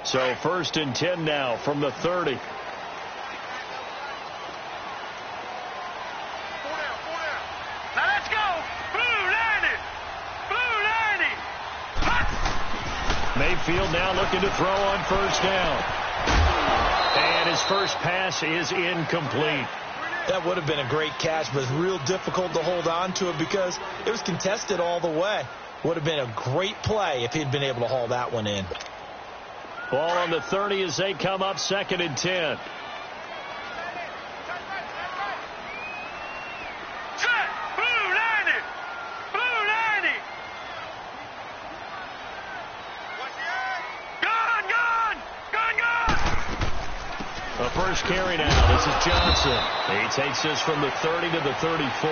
So 1st and 10 now from the 30. Mayfield now looking to throw on 1st down. And his first pass is incomplete. That would have been a great catch, but it's real difficult to hold on to it because it was contested all the way. Would have been a great play if he'd been able to haul that one in. Ball on the 30 as they come up 2nd and 10. The first carry now. This is Johnson. He takes this from the 30 to the 34.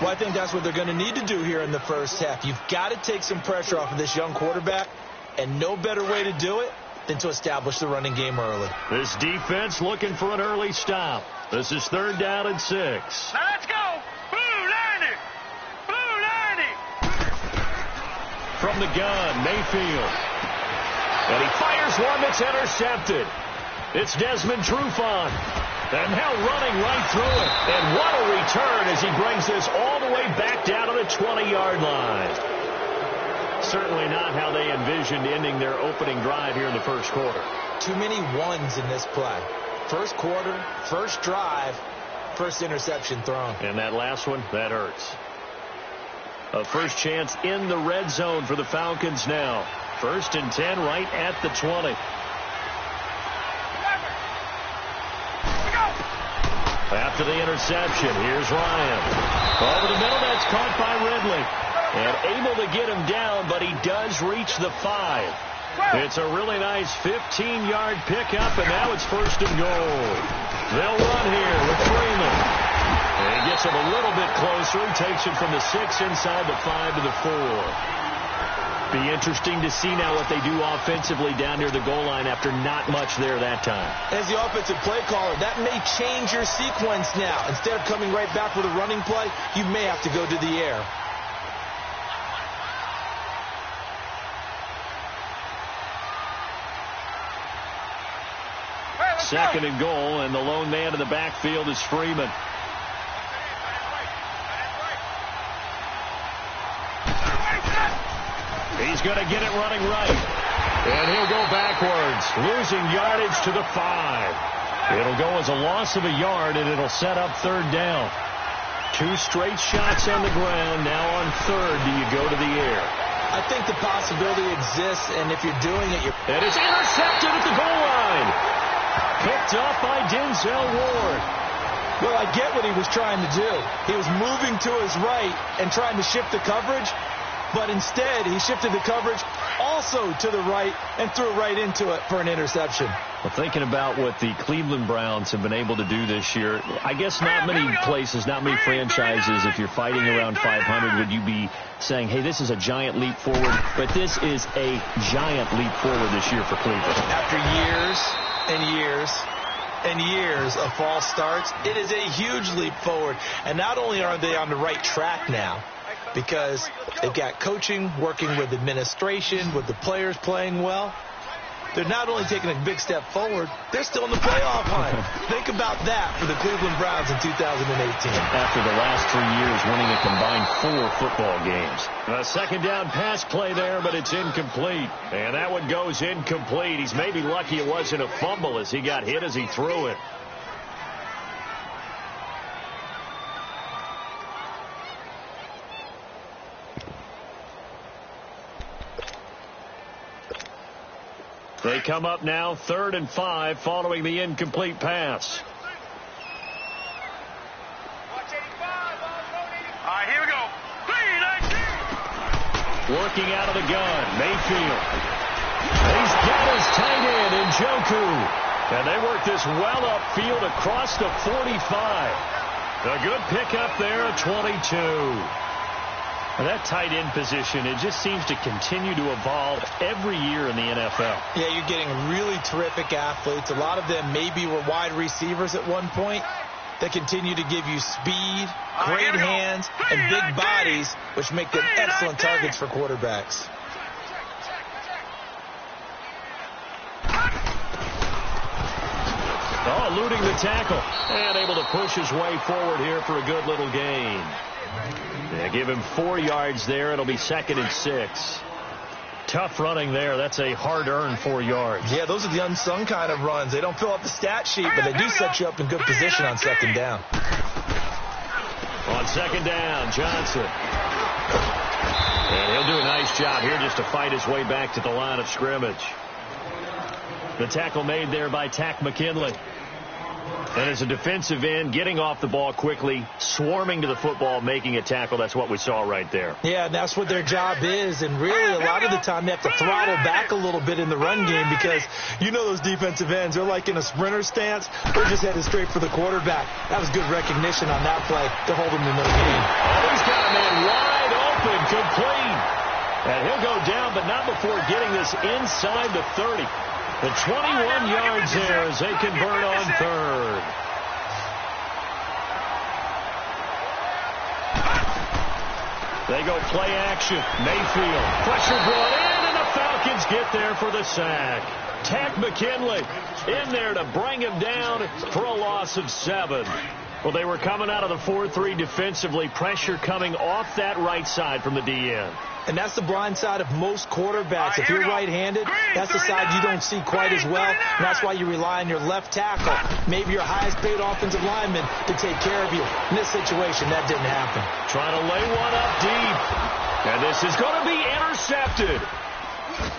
Well, I think that's what they're going to need to do here in the first half. You've got to take some pressure off of this young quarterback, and no better way to do it than to establish the running game early. This defense looking for an early stop. This is 3rd down and 6. Now let's go. Blue 90. Blue 90. From the gun, Mayfield. And he fires one that's intercepted. It's Desmond Trufant. And now running right through it. And what a return as he brings this all the way back down to the 20-yard line. Certainly not how they envisioned ending their opening drive here in the first quarter. Too many ones in this play. First quarter, first drive, first interception thrown. And that last one, that hurts. A first chance in the red zone for the Falcons now. 1st and 10 right at the 20. After the interception, here's Ryan. Over the middle, that's caught by Ridley. And able to get him down, but he does reach the 5. It's a really nice 15-yard pickup, and now it's 1st and goal. They'll run here with Freeman. And he gets him a little bit closer. He takes it from the 6 inside the 5 to the 4. Be interesting to see now what they do offensively down near the goal line after not much there that time. As the offensive play caller, that may change your sequence now. Instead of coming right back with a running play, you may have to go to the air. Second and goal, and the lone man in the backfield is Freeman. He's going to get it running right. And he'll go backwards, losing yardage to the 5. It'll go as a loss of a yard, and it'll set up 3rd down. 2 straight shots on the ground. Now on 3rd, do you go to the air? I think the possibility exists, and if you're doing it, And it's intercepted at the goal line. Picked up by Denzel Ward. Well, I get what he was trying to do. He was moving to his right and trying to shift the coverage, but instead he shifted the coverage also to the right and threw right into it for an interception. Well, thinking about what the Cleveland Browns have been able to do this year, I guess not many places, not many franchises, if you're fighting around 500, would you be saying, hey, this is a giant leap forward, but this is a giant leap forward this year for Cleveland. After years and years and years of false starts, it is a huge leap forward. And not only are they on the right track now, because they've got coaching, working with administration, with the players playing well, they're not only taking a big step forward, they're still in the playoff hunt. Think about that for the Cleveland Browns in 2018. After the last 3 years winning a combined 4 football games. A second down pass play there, but it's incomplete. And that one goes incomplete. He's maybe lucky it wasn't a fumble as he got hit as he threw it. They come up now 3rd and 5 following the incomplete pass. All right, here we go. 3-19. Working out of the gun, Mayfield. He's got his tight end in Njoku. And they work this well upfield across the 45. A good pickup there at 22. And that tight end position, it just seems to continue to evolve every year in the NFL. Yeah, you're getting really terrific athletes. A lot of them maybe were wide receivers at one point. They continue to give you speed, great hands, and big bodies, which make them excellent targets for quarterbacks. eluding the tackle and able to push his way forward here for a good little gain. They give him 4 yards there. It'll be 2nd and 6. Tough running there. That's a hard-earned 4 yards. Yeah, those are the unsung kind of runs. They don't fill up the stat sheet, but they do set you up in good position on 2nd down. On 2nd down, Johnson. And he'll do a nice job here just to fight his way back to the line of scrimmage. The tackle made there by Tack McKinley. And as a defensive end, getting off the ball quickly, swarming to the football, making a tackle. That's what we saw right there. Yeah, and that's what their job is. And really, a lot of the time, they have to throttle back a little bit in the run game because you know those defensive ends, they're like in a sprinter stance. They're just headed straight for the quarterback. That was good recognition on that play to hold him in the game. Oh, he's got a man wide open, complete. And he'll go down, but not before getting this inside the 30. The 21 yards there as they convert on 3rd. They go play action. Mayfield. Pressure brought in, and the Falcons get there for the sack. Tack McKinley in there to bring him down for a loss of 7. Well, they were coming out of the 4-3 defensively. Pressure coming off that right side from the DN. And that's the blind side of most quarterbacks. If you're right-handed, that's the side you don't see quite as well. And that's why you rely on your left tackle, maybe your highest-paid offensive lineman, to take care of you. In this situation, that didn't happen. Trying to lay one up deep. And this is going to be intercepted.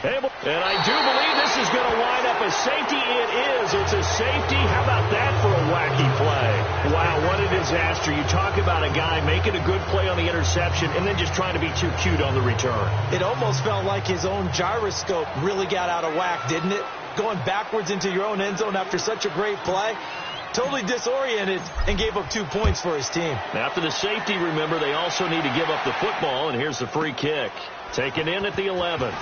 And I do believe this is going to wind up a safety. It is. It's a safety. How about that for a wacky play? Wow, what a disaster. You talk about a guy making a good play on the interception and then just trying to be too cute on the return. It almost felt like his own gyroscope really got out of whack, didn't it? Going backwards into your own end zone after such a great play. Totally disoriented and gave up 2 points for his team. After the safety, remember, they also need to give up the football, and here's the free kick. Taken in at the 11.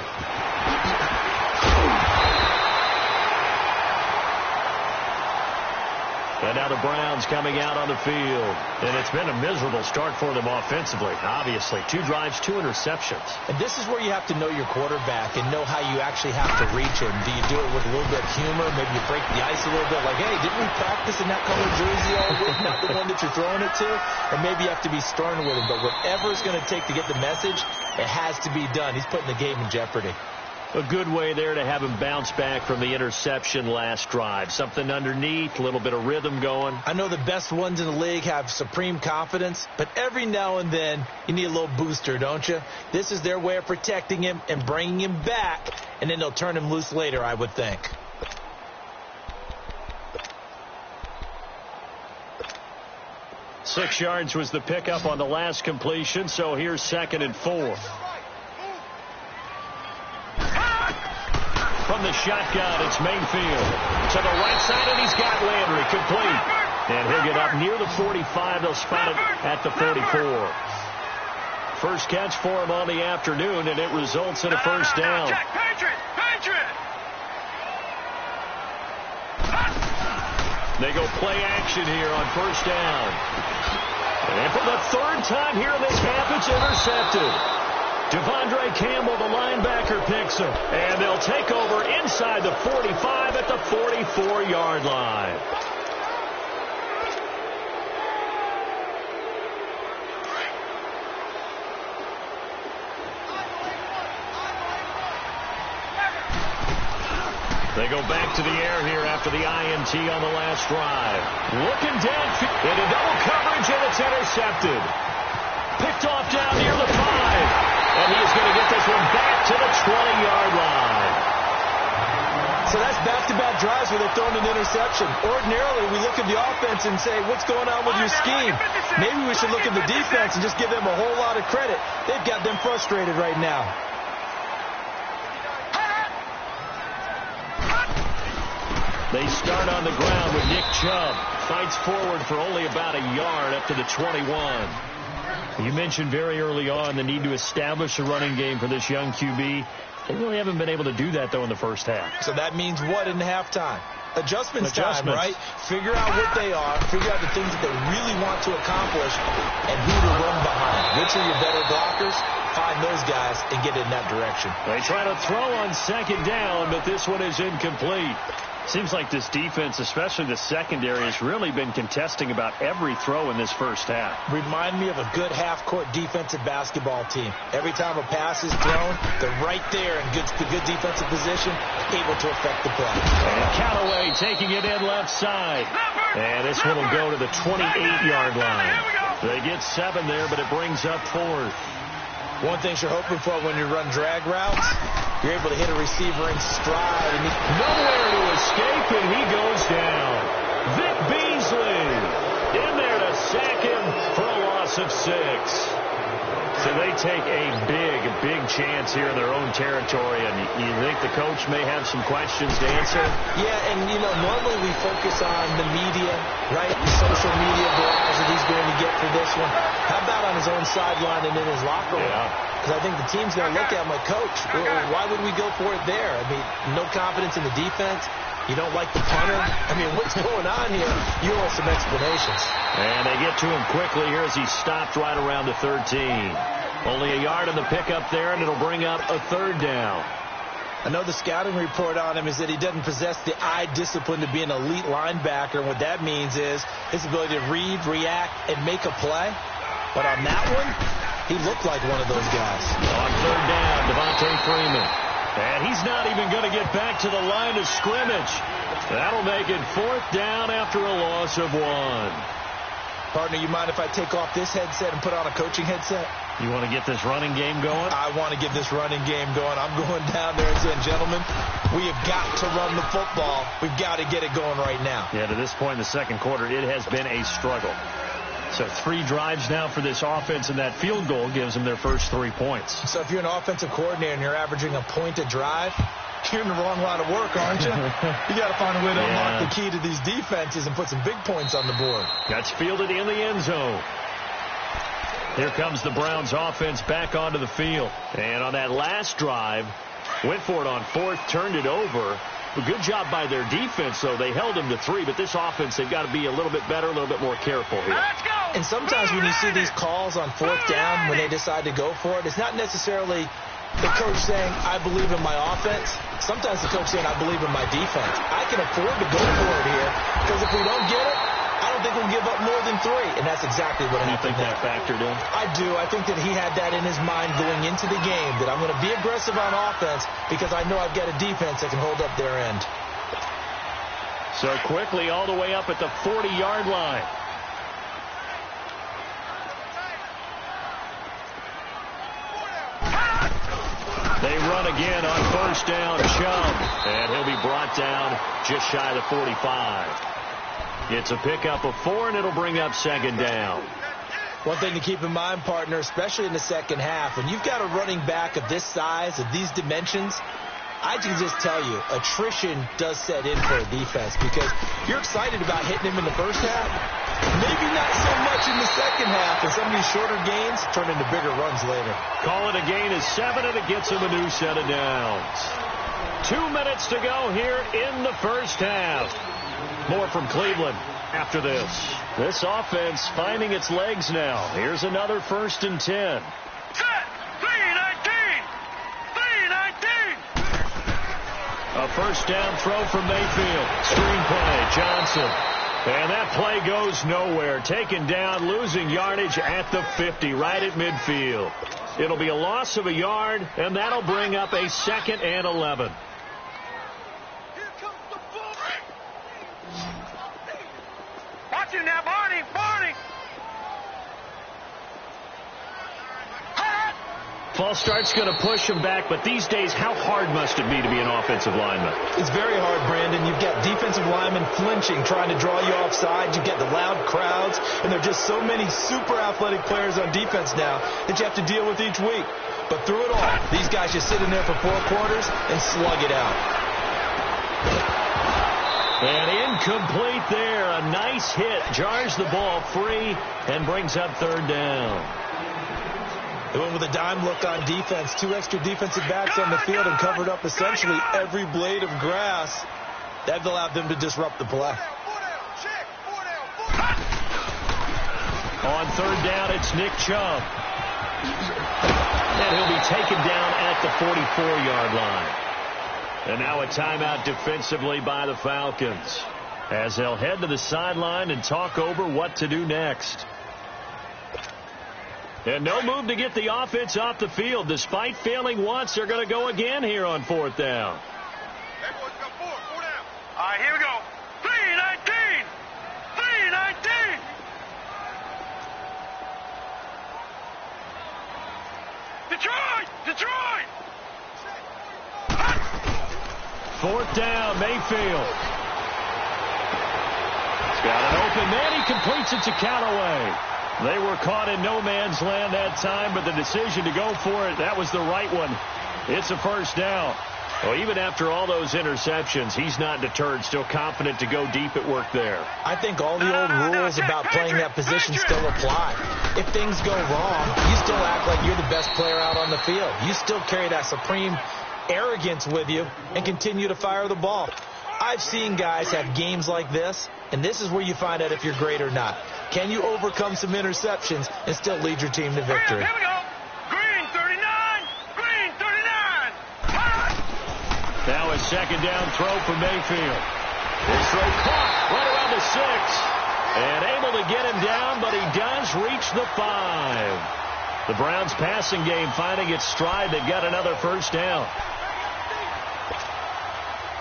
And now the Browns coming out on the field. And it's been a miserable start for them offensively, obviously. 2 drives, 2 interceptions. And this is where you have to know your quarterback and know how you actually have to reach him. Do you do it with a little bit of humor? Maybe you break the ice a little bit, like, hey, didn't we practice in that color jersey all week, not the one that you're throwing it to? Or maybe you have to be stern with him. But whatever it's going to take to get the message, it has to be done. He's putting the game in jeopardy. A good way there to have him bounce back from the interception last drive. Something underneath, a little bit of rhythm going. I know the best ones in the league have supreme confidence, but every now and then you need a little booster, don't you? This is their way of protecting him and bringing him back, and then they'll turn him loose later, I would think. Six yards was the pickup on the last completion, so here's 2nd and 4. From the shotgun, it's Mayfield. To the right side, and he's got Landry complete. And he'll get up near the 45. They'll spot it at the 44. First catch for him on the afternoon, and it results in a first down. They go play action here on first down. And for the 3rd time here in this half, it's intercepted. Devondre Campbell, the linebacker, picks him. And they'll take over inside the 45 at the 44-yard line. They go back to the air here after the INT on the last drive. Looking downfield into double coverage, and it's intercepted. Picked off down near the 5. And he's going to get this one back to the 20-yard line. So that's back-to-back drives where they're throwing an interception. Ordinarily, we look at the offense and say, what's going on with your scheme? Maybe we should look at the defense and just give them a whole lot of credit. They've got them frustrated right now. They start on the ground with Nick Chubb. Fights forward for only about a yard up to the 21. You mentioned very early on the need to establish a running game for this young QB. They really haven't been able to do that, though, in the first half. So that means what in halftime? Adjustments time, right? Figure out what they are, figure out the things that they really want to accomplish, and who to run behind. Which are your better blockers? Find those guys and get in that direction. They try to throw on 2nd down, but this one is incomplete. Seems like this defense, especially the secondary, has really been contesting about every throw in this first half. Remind me of a good half-court defensive basketball team. Every time a pass is thrown, they're right there in good defensive position, able to affect the play. And Callaway taking it in left side. And this one will go to the 28-yard line. They get 7 there, but it brings up 4th. One thing you're hoping for when you run drag routes, you're able to hit a receiver in stride. And nowhere to escape, and he goes down. Vic Beasley in there to sack him for a loss of 6. So they take a big chance here in their own territory, and you think the coach may have some questions to answer? Yeah, and, normally we focus on the media, right? The social media barrage that he's going to get for this one. How about on his own sideline and in his locker room? Because I think the team's going to look at him like, Coach, why would we go for it there? I mean, no confidence in the defense. You don't like the punter? I mean, what's going on here? You owe some explanations. And they get to him quickly here as he stopped right around the 13. Only a yard on the pickup there, and it'll bring up a 3rd down. I know the scouting report on him is that he doesn't possess the eye discipline to be an elite linebacker. And what that means is his ability to read, react, and make a play. But on that one, he looked like one of those guys. On 3rd down, Devontae Freeman. And he's not even going to get back to the line of scrimmage. That'll make it 4th down after a loss of 1. Partner, you mind if I take off this headset and put on a coaching headset? You want to get this running game going? I want to get this running game going. I'm going down there and saying, gentlemen, we have got to run the football. We've got to get it going right now. Yeah, to this point in the second quarter, it has been a struggle. So 3 drives now for this offense, and that field goal gives them their first 3 points. So if you're an offensive coordinator and you're averaging a point a drive, you're in the wrong line of work, aren't you? You got to find a way to unlock the key to these defenses and put some big points on the board. That's fielded in the end zone. Here comes the Browns offense back onto the field. And on that last drive, went for it on 4th, turned it over. A good job by their defense, though. They held them to 3, but this offense, they've got to be a little bit better, a little bit more careful here. And sometimes when you see these calls on 4th down, when they decide to go for it, it's not necessarily the coach saying, I believe in my offense. Sometimes the coach saying, I believe in my defense. I can afford to go for it here, because if we don't get it, I don't think we'll give up more than 3. And that's exactly what happened. You think that factored in? I do. I think that he had that in his mind going into the game, that I'm going to be aggressive on offense because I know I've got a defense that can hold up their end. So quickly all the way up at the 40-yard line. They run again on 1st down, Chubb. And he'll be brought down just shy of the 45. It's a pickup of 4, and it'll bring up 2nd down. One thing to keep in mind, partner, especially in the second half, when you've got a running back of this size, of these dimensions, I can just tell you, attrition does set in for a defense because you're excited about hitting him in the first half. Maybe not so much in the second half, and some of these shorter gains turn into bigger runs later. Call it a gain of 7, and it gets him a new set of downs. 2 minutes to go here in the first half. More from Cleveland after this. This offense finding its legs now. Here's another 1st and 10. Set. 3-19. 3-19. A 1st down throw from Mayfield. Screen play, Johnson. And that play goes nowhere. Taken down, losing yardage at the 50, right at midfield. It'll be a loss of a yard, and that'll bring up a 2nd and 11. Watch him now, Barney. False start's going to push him back, but these days, how hard must it be to be an offensive lineman? It's very hard, Brandon. You've got defensive linemen flinching, trying to draw you offside. You've got the loud crowds, and there are just so many super athletic players on defense now that you have to deal with each week. But through it all, these guys just sit in there for 4 quarters and slug it out. And incomplete there. A nice hit. Jars the ball free and brings up 3rd down. They went with a dime look on defense. 2 extra defensive backs on the field and covered up essentially every blade of grass. That allowed them to disrupt the play. On 3rd down, it's Nick Chubb. And he'll be taken down at the 44-yard line. And now a timeout defensively by the Falcons, as they'll head to the sideline and talk over what to do next. And no move to get the offense off the field. Despite failing once, they're going to go again here on 4th down. Hey, boys, got four down. All right, here we go. 3-19. 3-19. Detroit! 4th down, Mayfield. He's got an open man. He completes it to Callaway. They were caught in no man's land that time, but the decision to go for it, that was the right one. It's a 1st down. Well, even after all those interceptions, he's not deterred, still confident to go deep at work there. I think all the old rules about playing that position still apply. If things go wrong, you still act like you're the best player out on the field. You still carry that supreme arrogance with you and continue to fire the ball. I've seen guys have games like this, and this is where you find out if you're great or not. Can you overcome some interceptions and still lead your team to victory? Here we go. Green 39. Green 39. Now a 2nd down throw for Mayfield. His throw caught right around the 6. And able to get him down, but he does reach the 5. The Browns passing game finding its stride. They've got another 1st down.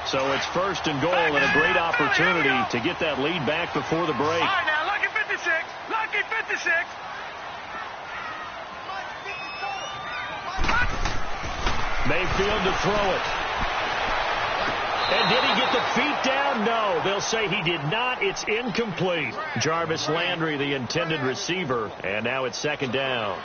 So it's 1st and goal and a great opportunity to get that lead back before the break. All right, now, lucky 56. Lucky 56. Mayfield to throw it. And did he get the feet down? No, they'll say he did not. It's incomplete. Jarvis Landry, the intended receiver, and now it's 2nd down.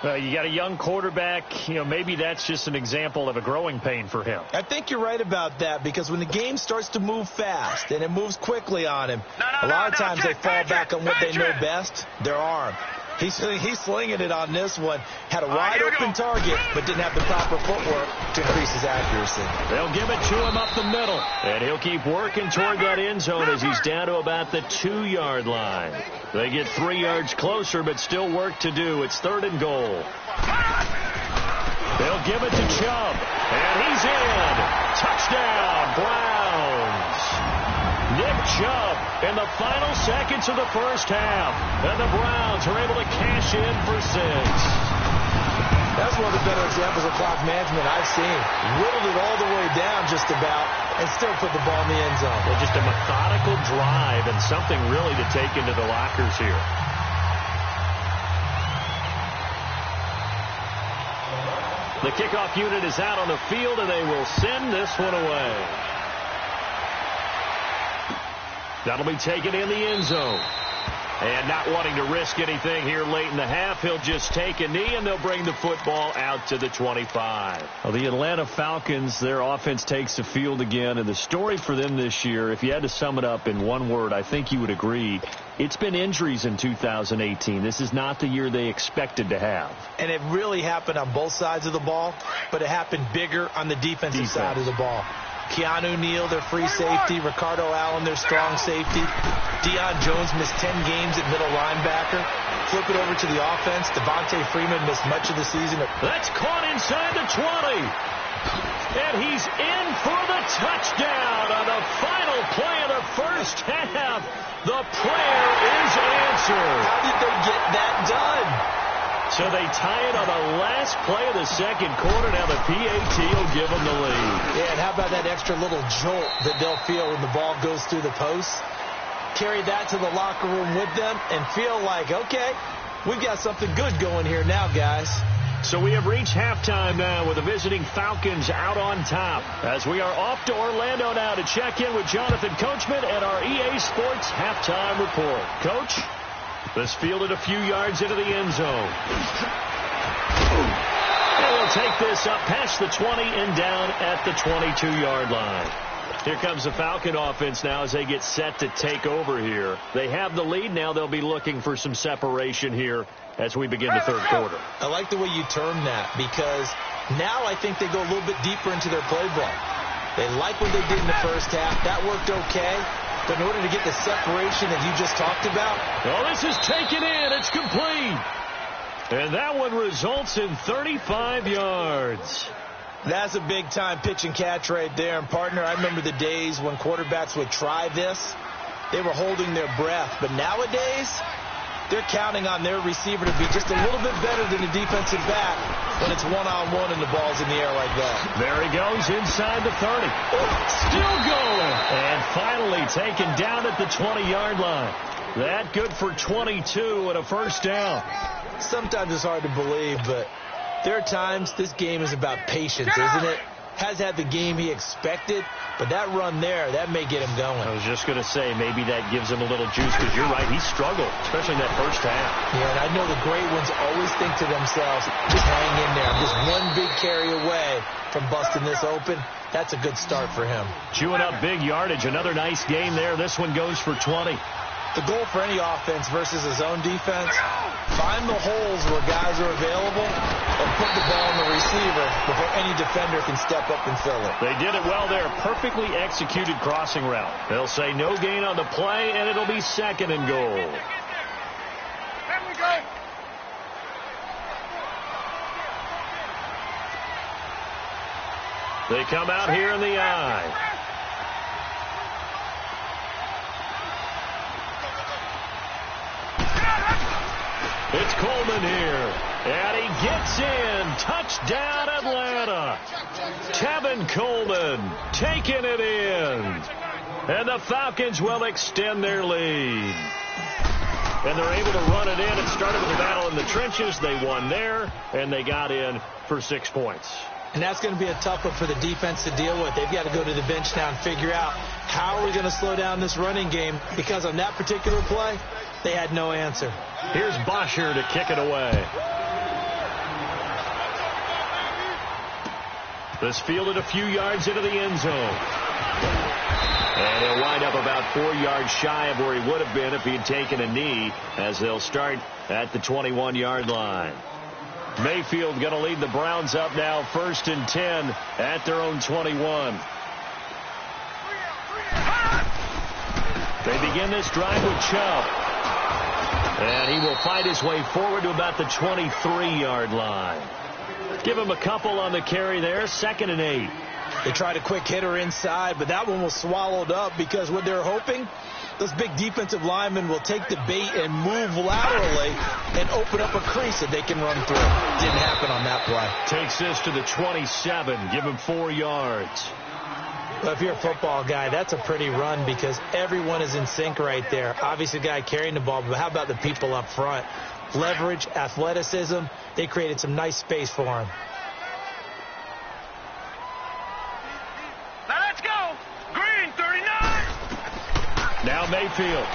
You got a young quarterback. Maybe that's just an example of a growing pain for him. I think you're right about that, because when the game starts to move fast and it moves quickly on him, a lot of times they fall back on what they know best, their arm. He's slinging it on this one. Had a wide open target, but didn't have the proper footwork to increase his accuracy. They'll give it to him up the middle. And he'll keep working toward that end zone as he's down to about the 2-yard line. They get 3 yards closer, but still work to do. It's 3rd and goal. They'll give it to Chubb. And he's in. Touchdown, Browns. Nick Chubb in the final seconds of the 1st half. And the Browns are able to cash in for 6. That's one of the better examples of clock management I've seen. Whittled it all the way down just about and still put the ball in the end zone. Well, just a methodical drive and something really to take into the lockers here. The kickoff unit is out on the field, and they will send this one away. That'll be taken in the end zone. And not wanting to risk anything here late in the half, he'll just take a knee, and they'll bring the football out to the 25. Well, the Atlanta Falcons, their offense takes the field again, and the story for them this year, if you had to sum it up in one word, I think you would agree, it's been injuries in 2018. This is not the year they expected to have. And it really happened on both sides of the ball, but it happened bigger on the defensive side of the ball. Keanu Neal, their free safety. Ricardo Allen, their strong safety. Deion Jones missed 10 games at middle linebacker. Flip it over to the offense. Devontae Freeman missed much of the season. That's caught inside the 20. And he's in for the touchdown on the final play of the 1st half. The prayer is answered. How did they get that done? So they tie it on the last play of the 2nd quarter. Now the PAT will give them the lead. Yeah, and how about that extra little jolt that they'll feel when the ball goes through the post? Carry that to the locker room with them and feel like, okay, we've got something good going here now, guys. So we have reached halftime now with the visiting Falcons out on top, as we are off to Orlando now to check in with Jonathan Coachman and our EA Sports halftime report. Coach? This fielded a few yards into the end zone. And we'll take this up past the 20 and down at the 22-yard line. Here comes the Falcon offense now as they get set to take over here. They have the lead now. They'll be looking for some separation here as we begin the 3rd quarter. I like the way you term that, because now I think they go a little bit deeper into their playbook. They like what they did in the 1st half. That worked okay. But in order to get the separation that you just talked about. Well, this is taken in. It's complete. And that one results in 35 yards. That's a big-time pitch and catch right there. And, partner, I remember the days when quarterbacks would try this. They were holding their breath. But nowadays, they're counting on their receiver to be just a little bit better than the defensive back when it's one-on-one and the ball's in the air like that. There he goes inside the 30. Still going. And finally taken down at the 20-yard line. That good for 22 and a first down. Sometimes it's hard to believe, but there are times this game is about patience, isn't it? Has had the game he expected, but that run there, that may get him going. I was just going to say, maybe that gives him a little juice, because you're right, he struggled, especially in that first half. Yeah, and I know the great ones always think to themselves, just hang in there. I'm just one big carry away from busting this open. That's a good start for him. Chewing up big yardage, another nice gain there. This one goes for 20. The goal for any offense versus his own defense, find the holes where guys are available and put the ball on the receiver before any defender can step up and fill it. They did it well there. Perfectly executed crossing route. They'll say no gain on the play, and it'll be second and goal. There we go. They come out here in the eye. It's Coleman here, and he gets in. Touchdown, Atlanta. Tevin Coleman taking it in. And the Falcons will extend their lead. And they're able to run it in. It started with a battle in the trenches. They won there, and they got in for 6 points. And that's going to be a tough one for the defense to deal with. They've got to go to the bench now and figure out how are we going to slow down this running game, because on that particular play, they had no answer. Here's Bosher to kick it away. This fielded a few yards into the end zone. And he'll wind up about 4 yards shy of where he would have been if he had taken a knee, as they'll start at the 21-yard line. Mayfield going to lead the Browns up now, 1st and 10 at their own 21. They begin this drive with Chubb. And he will fight his way forward to about the 23-yard line. Give him a couple on the carry there, 2nd and 8. They tried a quick hitter inside, but that one was swallowed up, because what they're hoping, those big defensive linemen will take the bait and move laterally and open up a crease that they can run through. Didn't happen on that play. Takes this to the 27. Give him 4 yards. Well, if you're a football guy, that's a pretty run, because everyone is in sync right there. Obviously, the guy carrying the ball, but how about the people up front? Leverage, athleticism. They created some nice space for him. Now let's go. Green, 39. Now Mayfield.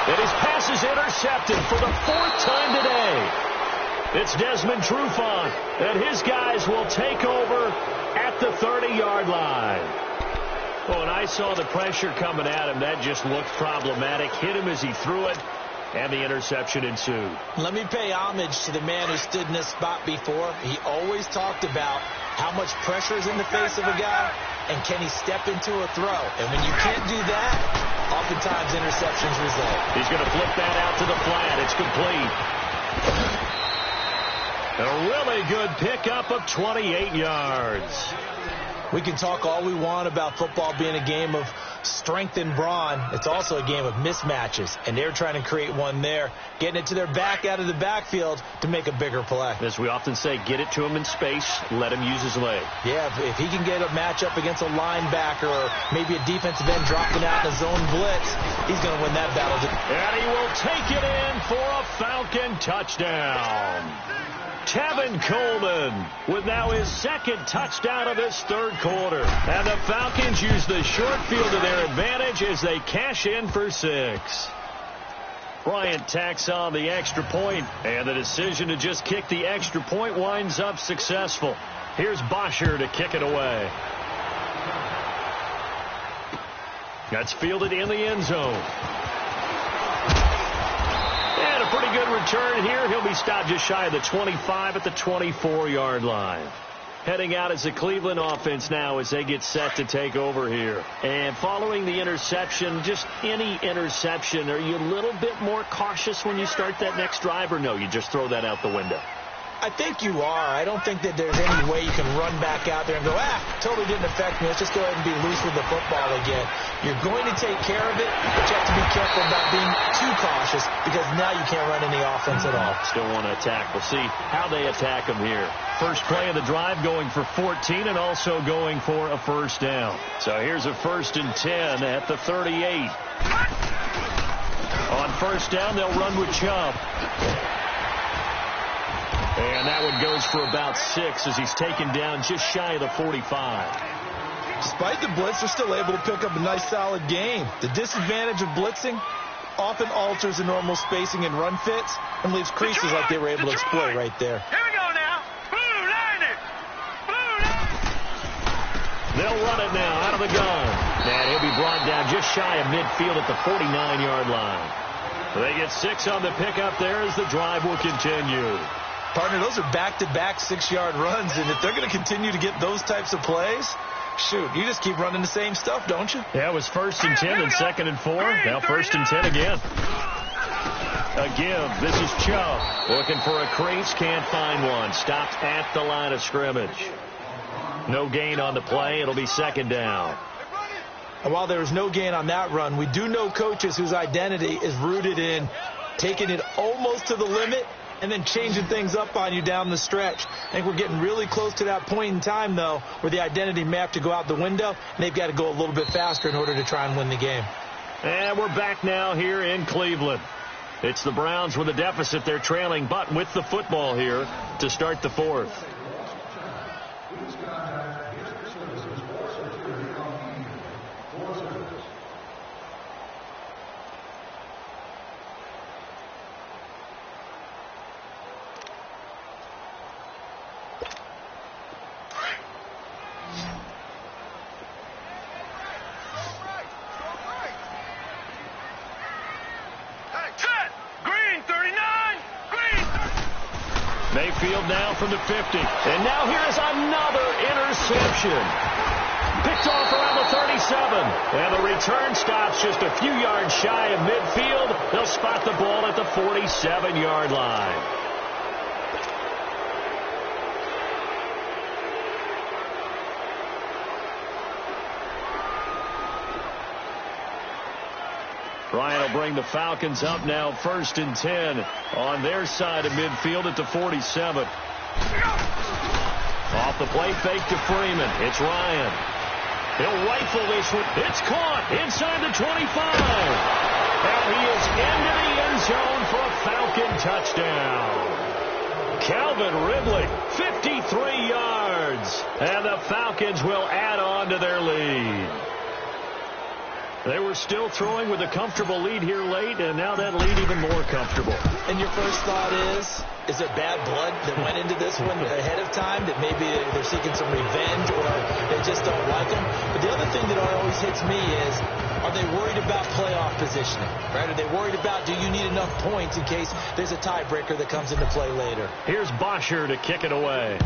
And his pass is intercepted for the 4th time today. It's Desmond Trufant, and his guys will take over at the 30-yard line. Oh, and I saw the pressure coming at him. That just looked problematic. Hit him as he threw it, and the interception ensued. Let me pay homage to the man who stood in this spot before. He always talked about how much pressure is in the face of a guy, and can he step into a throw. And when you can't do that, oftentimes interceptions result. He's going to flip that out to the flat. It's complete. A really good pickup of 28 yards. We can talk all we want about football being a game of strength and brawn. It's also a game of mismatches, and they're trying to create one there, getting it to their back out of the backfield to make a bigger play. As we often say, get it to him in space, let him use his leg. Yeah, if he can get a matchup against a linebacker or maybe a defensive end dropping out in a zone blitz, he's going to win that battle. And he will take it in for a Falcon touchdown. Tevin Coleman with now his 2nd touchdown of this 3rd quarter. And the Falcons use the short field to their advantage as they cash in for 6. Bryant tacks on the extra point, and the decision to just kick the extra point winds up successful. Here's Bosher to kick it away. That's fielded in the end zone. And a pretty good return here. He'll be stopped just shy of the 25 at the 24-yard line. Heading out as the Cleveland offense now as they get set to take over here. And following the interception, just any interception, are you a little bit more cautious when you start that next drive, or no, you just throw that out the window? I think you are. I don't think that there's any way you can run back out there and go, totally didn't affect me. Let's just go ahead and be loose with the football again. You're going to take care of it, but you have to be careful about being too cautious because now you can't run any offense at all. Still want to attack. We'll see how they attack them here. First play of the drive going for 14 and also going for a first down. So here's a 1st and 10 at the 38. On first down, they'll run with Chubb. And that one goes for about 6 as he's taken down just shy of the 45. Despite the blitz, they're still able to pick up a nice, solid gain. The disadvantage of blitzing often alters the normal spacing and run fits and leaves creases like they were able to exploit right there. Here we go now. Blue 90. Blue 90. They'll run it now out of the gun. And he'll be brought down just shy of midfield at the 49-yard line. They get 6 on the pickup there as the drive will continue. Partner, those are back-to-back 6-yard runs, and if they're going to continue to get those types of plays, shoot, you just keep running the same stuff, don't you? Yeah, it was 1st and 10 and 2nd and 4. Now 1st and 10 again. A give. This is Chubb. Looking for a crease. Can't find one. Stopped at the line of scrimmage. No gain on the play. It'll be 2nd down. And while there is no gain on that run, we do know coaches whose identity is rooted in taking it almost to the limit and then changing things up on you down the stretch. I think we're getting really close to that point in time, though, where the identity may have to go out the window, and they've got to go a little bit faster in order to try and win the game. And we're back now here in Cleveland. It's the Browns with a deficit. They're trailing, but with the football here to start the 4th. Mayfield now from the 50. And now here's another interception. Picked off around the 37. And the return stops just a few yards shy of midfield. They'll spot the ball at the 47-yard line. Ryan will bring the Falcons up now 1st and 10 on their side of midfield at the 47. Off the play fake to Freeman. It's Ryan. He'll rifle this one. It's caught inside the 25. And he is into the end zone for a Falcon touchdown. Calvin Ridley, 53 yards. And the Falcons will add on to their lead. They were still throwing with a comfortable lead here late, and now that lead even more comfortable. And your first thought is there bad blood that went into this one ahead of time, that maybe they're seeking some revenge or they just don't like them? But the other thing that always hits me is, are they worried about playoff positioning? Right? Are they worried about, do you need enough points in case there's a tiebreaker that comes into play later? Here's Bosher to kick it away.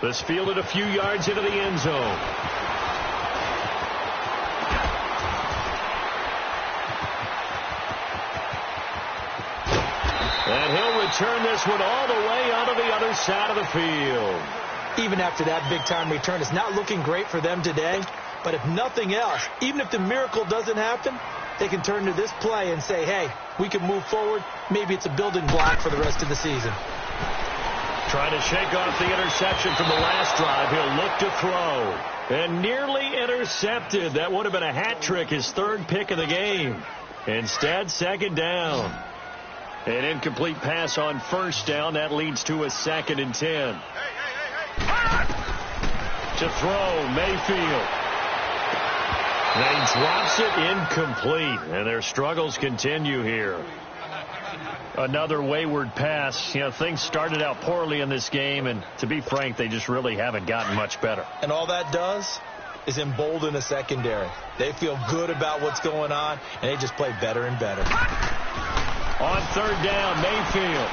This fielded a few yards into the end zone. And he'll return this one all the way onto the other side of the field. Even after that big-time return, it's not looking great for them today. But if nothing else, even if the miracle doesn't happen, they can turn to this play and say, hey, we can move forward. Maybe it's a building block for the rest of the season. Trying to shake off the interception from the last drive. He'll look to throw. And nearly intercepted. That would have been a hat trick, his 3rd pick of the game. Instead, 2nd down. An incomplete pass on 1st down. That leads to a 2nd and 10. To throw, Mayfield. And he drops it incomplete. And their struggles continue here. Another wayward pass. You know, things started out poorly in this game, and to be frank, they just really haven't gotten much better. And all that does is embolden a secondary. They feel good about what's going on, and they just play better and better. On 3rd down, Mayfield.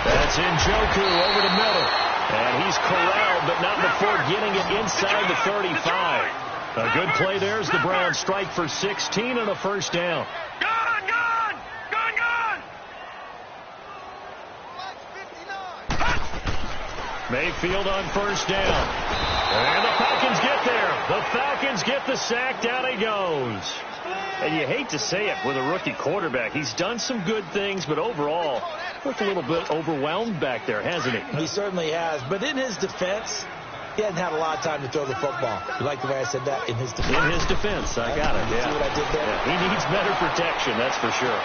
That's Njoku over the middle. And he's corralled, but not before getting it inside the 35. A good play there as the Browns strike for 16 and a 1st down. Gone! Gone! Gone! Gone! Mayfield on first down. And the Falcons get there. The Falcons get the sack. Down he goes. And you hate to say it with a rookie quarterback. He's done some good things, but overall, looked a little bit overwhelmed back there, hasn't he? He certainly has. But in his defense, he hasn't had a lot of time to throw the football. You like the way I said that? In his defense. In his defense. I got it. See what I did there? Yeah, he needs better protection, that's for sure.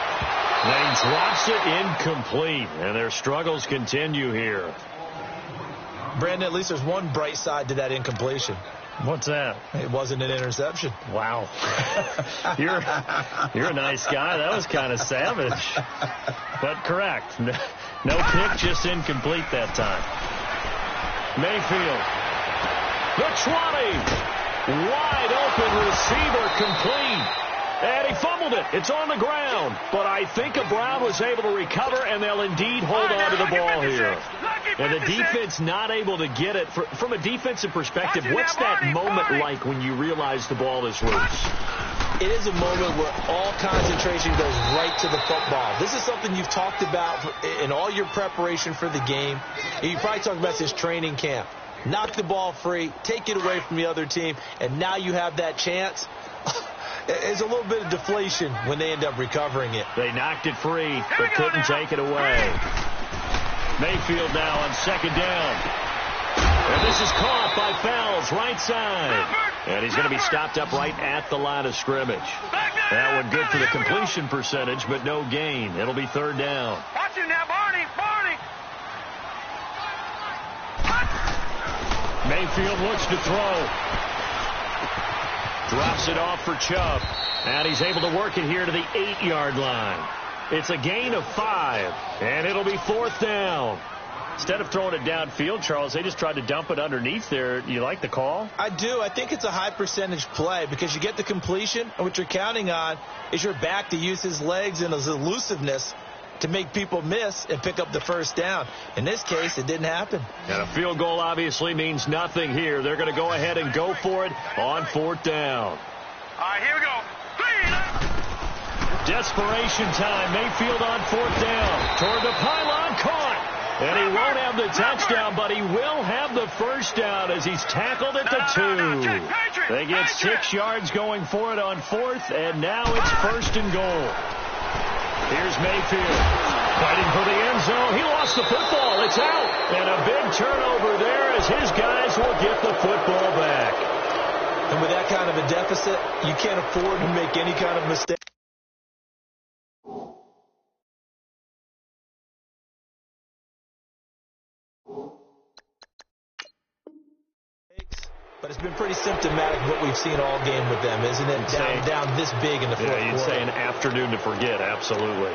Then he drops it incomplete, and their struggles continue here. Brandon, at least there's one bright side to that incompletion. What's that? It wasn't an interception. Wow. You're a nice guy. That was kind of savage. But correct. No pick, just incomplete that time. Mayfield. The 20. Wide open receiver complete. And he fumbled it. It's on the ground. But I think Brown was able to recover, and they'll indeed hold on to the ball here. And the defense not able to get it. From a defensive perspective, what's that moment like when you realize the ball is loose? It is a moment where all concentration goes right to the football. This is something you've talked about in all your preparation for the game. You probably talked about this training camp. Knock the ball free, take it away from the other team, and now you have that chance. There's a little bit of deflation when they end up recovering it. They knocked it free, but couldn't take it away. Mayfield now on second down. And this is caught by Fells, right side. And he's going to be stopped up right at the line of scrimmage. That one good for the completion percentage, but no gain. It'll be third down. Watch him now, Barney. Mayfield looks to throw. Drops it off for Chubb. And he's able to work it here to the 8-yard line. It's a gain of 5, and it'll be fourth down. Instead of throwing it downfield, Charles, they just tried to dump it underneath there. You like the call? I do. I think it's a high percentage play because you get the completion, and what you're counting on is your back to use his legs and his elusiveness to make people miss and pick up the first down. In this case, it didn't happen. And a field goal obviously means nothing here. They're going to go ahead and go for it on fourth down. All right, here we go. Desperation time. Mayfield on fourth down. Toward the pylon, caught. And he won't have the touchdown, but he will have the first down as he's tackled at the 2. They get 6 yards going for it on fourth, and now it's first and goal. Here's Mayfield fighting for the end zone. He lost the football. It's out. And a big turnover there as his guys will get the football back. And with that kind of a deficit, you can't afford to make any kind of mistake. But it's been pretty symptomatic of what we've seen all game with them, isn't it? Down this big in the fourth quarter. You'd say an afternoon to forget, absolutely.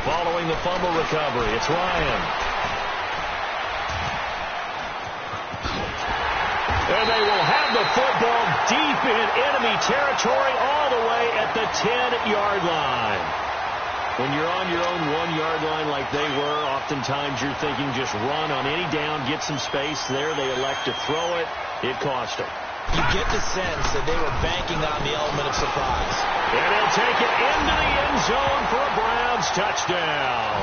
Following the fumble recovery, it's Ryan. And they will have the football deep in enemy territory all the way at the 10-yard line. When you're on your own 1-yard line like they were, oftentimes you're thinking just run on any down, get some space. There they elect to throw it. It cost them. You get the sense that they were banking on the element of surprise. And he'll take it into the end zone for a Browns touchdown.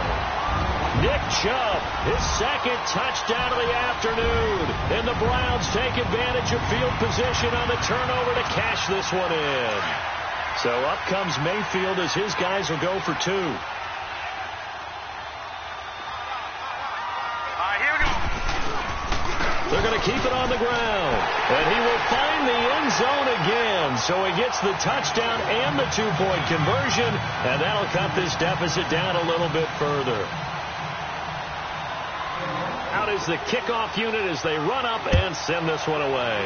Nick Chubb, his second touchdown of the afternoon. And the Browns take advantage of field position on the turnover to cash this one in. So up comes Mayfield as his guys will go for 2. They're going to keep it on the ground. And he will find the end zone again. So he gets the touchdown and the 2-point conversion. And that'll cut this deficit down a little bit further. Out is the kickoff unit as they run up and send this one away.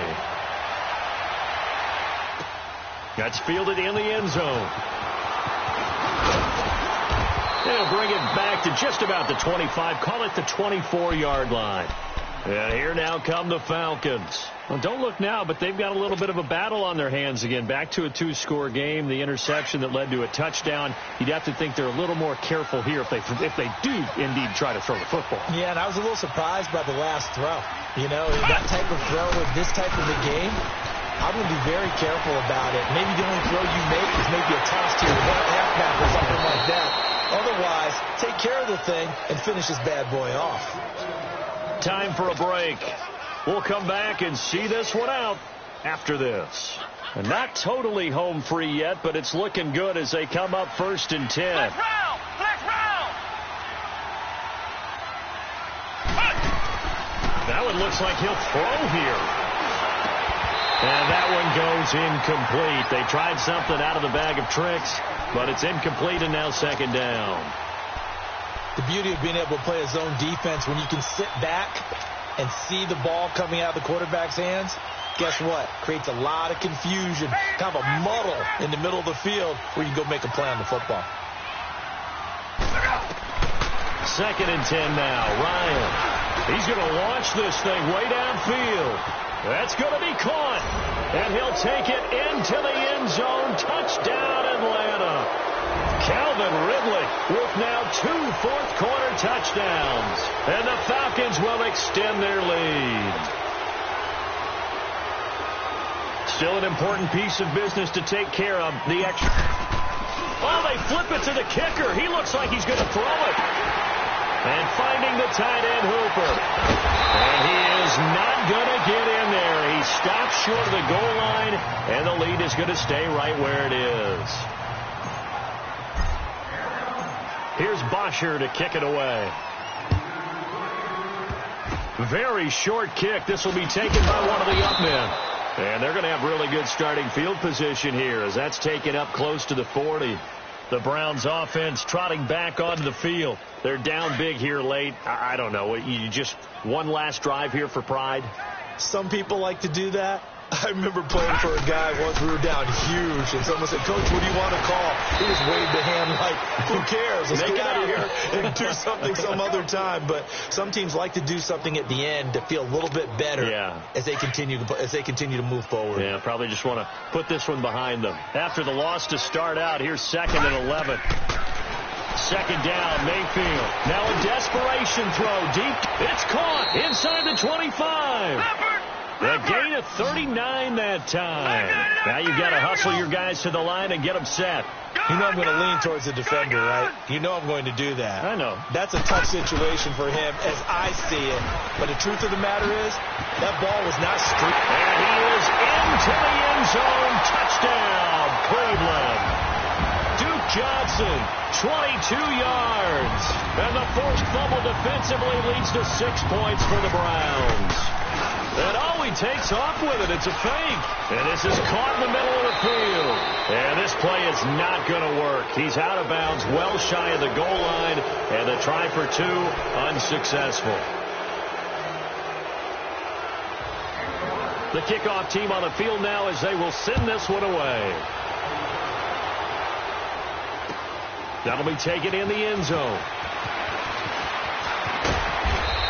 That's fielded in the end zone. They'll bring it back to just about the 25. Call it the 24-yard line. And here now come the Falcons. Well, don't look now, but they've got a little bit of a battle on their hands again. Back to a two-score game. The interception that led to a touchdown. You'd have to think they're a little more careful here if they do indeed try to throw the football. Yeah, and I was a little surprised by the last throw. You know, that type of throw in this type of a game, I'm going to be very careful about it. Maybe the only throw you make is maybe a toss to your halfback or something like that. Otherwise, take care of the thing and finish this bad boy off. Time for a break. We'll come back and see this one out after this. And not totally home free yet, but it's looking good as they come up 1st and 10. Let's round! That one looks like he'll throw here. And that one goes incomplete. They tried something out of the bag of tricks, but it's incomplete and now 2nd down. The beauty of being able to play a zone defense when you can sit back and see the ball coming out of the quarterback's hands, guess what? Creates a lot of confusion, kind of a muddle in the middle of the field where you can go make a play on the football. 2nd and 10 now. Ryan. He's going to launch this thing way downfield. That's going to be caught. And he'll take it into the end zone. Touchdown, Atlanta. Calvin Ridley with now 2 fourth-quarter touchdowns. And the Falcons will extend their lead. Still an important piece of business to take care of. The extra. Oh, they flip it to the kicker. He looks like he's going to throw it. And finding the tight end Hooper. And he is not going to get in there. He stops short of the goal line, and the lead is going to stay right where it is. Here's Bosher to kick it away. Very short kick. This will be taken by one of the up men. And they're going to have really good starting field position here as that's taken up close to the 40. The Browns offense trotting back onto the field. They're down big here late. I don't know. You just one last drive here for pride? Some people like to do that. I remember playing for a guy once. We were down huge, and someone said, "Coach, what do you want to call?" He just waved a hand like, "Who cares? Let's get out of here and do something some other time." But some teams like to do something at the end to feel a little bit better as they continue to move forward. Yeah, probably just want to put this one behind them. After the loss to start out, here's 2nd and 11. 2nd down, Mayfield. Now a desperation throw deep. It's caught inside the 25. The gain of 39 that time. Now you've got to hustle your guys to the line and get them set. You know I'm going to lean towards the defender, right? You know I'm going to do that. I know. That's a tough situation for him as I see it. But the truth of the matter is, that ball was not streaked. And he is into the end zone. Touchdown, Cleveland. Duke Johnson, 22 yards. And the forced fumble defensively leads to 6 points for the Browns. And he takes off with it. It's a fake. And this is caught in the middle of the field. And this play is not going to work. He's out of bounds, well shy of the goal line. And the try for 2, unsuccessful. The kickoff team on the field now as they will send this one away. That'll be taken in the end zone.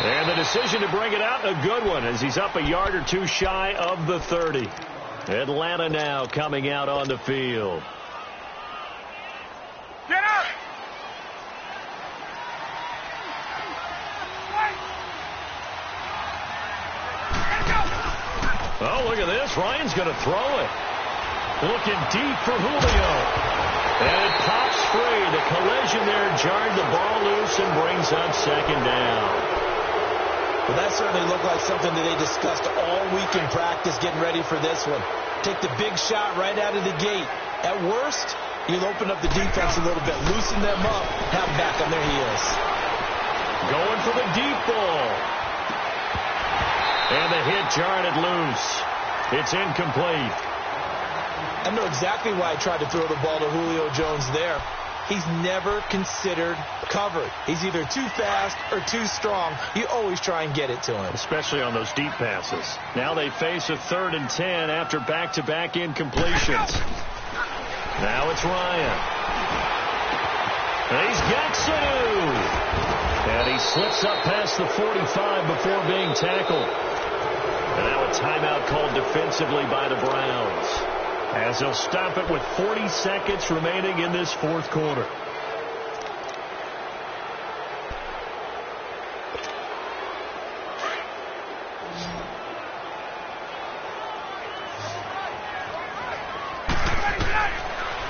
And the decision to bring it out, a good one, as he's up a yard or 2 shy of the 30. Atlanta now coming out on the field. Get up! Oh, look at this. Ryan's going to throw it. Looking deep for Julio. And it pops free. The collision there jarred the ball loose and brings up 2nd down. Well, that certainly looked like something that they discussed all week in practice getting ready for this one. Take the big shot right out of the gate. At worst, you'll open up the defense a little bit, loosen them up, have them back on their heels. Going for the deep ball. And the hit jarred it loose. It's incomplete. I know exactly why I tried to throw the ball to Julio Jones there. He's never considered covered. He's either too fast or too strong. You always try and get it to him. Especially on those deep passes. Now they face a 3rd and 10 after back-to-back incompletions. Now it's Ryan. And he's got Sanu. And he slips up past the 45 before being tackled. And now a timeout called defensively by the Browns, as they'll stop it with 40 seconds remaining in this fourth quarter.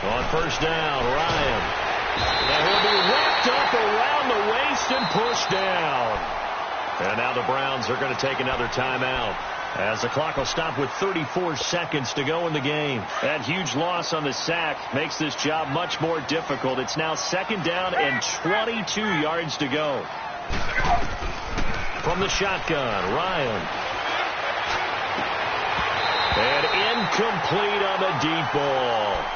On first down, Ryan. And he'll be wrapped up around the waist and pushed down. And now the Browns are going to take another timeout, as the clock will stop with 34 seconds to go in the game. That huge loss on the sack makes this job much more difficult. It's now second down and 22 yards to go. From the shotgun, Ryan. And incomplete on the deep ball.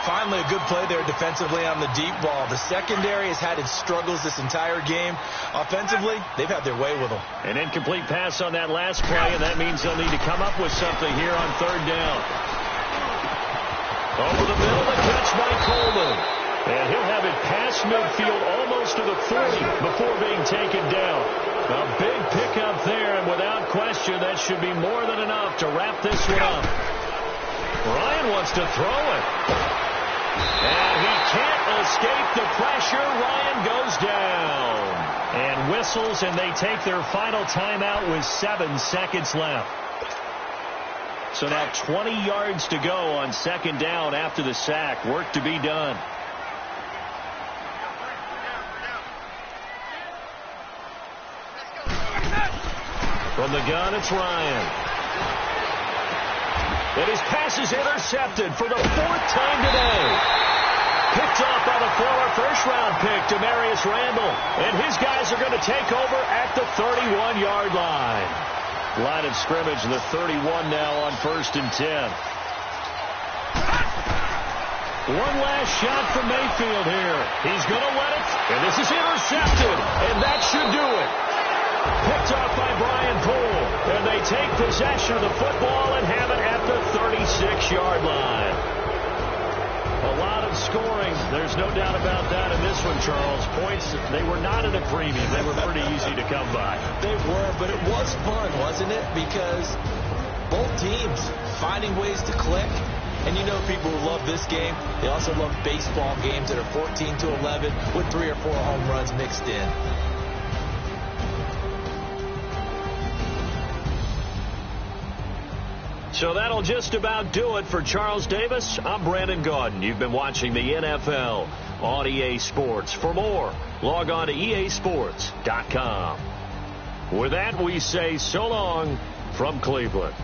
Finally, a good play there defensively on the deep ball. The secondary has had its struggles this entire game. Offensively, they've had their way with them. An incomplete pass on that last play, and that means they'll need to come up with something here on third down. Over the middle, the catch by Coleman. And he'll have it past midfield almost to the 40 before being taken down. A big pickup there, and without question, that should be more than enough to wrap this one up. Ryan wants to throw it. And he can't escape the pressure. Ryan goes down. And whistles, and they take their final timeout with 7 seconds left. So now 20 yards to go on second down after the sack. Work to be done. From the gun, it's Ryan. And his pass is intercepted for the 4th time today. Picked off by the former first-round pick, Demarius Randall. And his guys are going to take over at the 31-yard line. Line of scrimmage, the 31 now on 1st and 10. One last shot from Mayfield here. He's going to let it. And this is intercepted. And that should do it. Picked off by Brian Poole. And they take possession of the football and have it at the 36-yard line. A lot of scoring. There's no doubt about that in this one, Charles. Points, they were not at a premium. They were pretty easy to come by. They were, but it was fun, wasn't it? Because both teams finding ways to click. And you know people who love this game, they also love baseball games that are 14-11 with 3 or 4 home runs mixed in. So that'll just about do it for Charles Davis. I'm Brandon Gaudin. You've been watching the NFL on EA Sports. For more, log on to easports.com. With that, we say so long from Cleveland.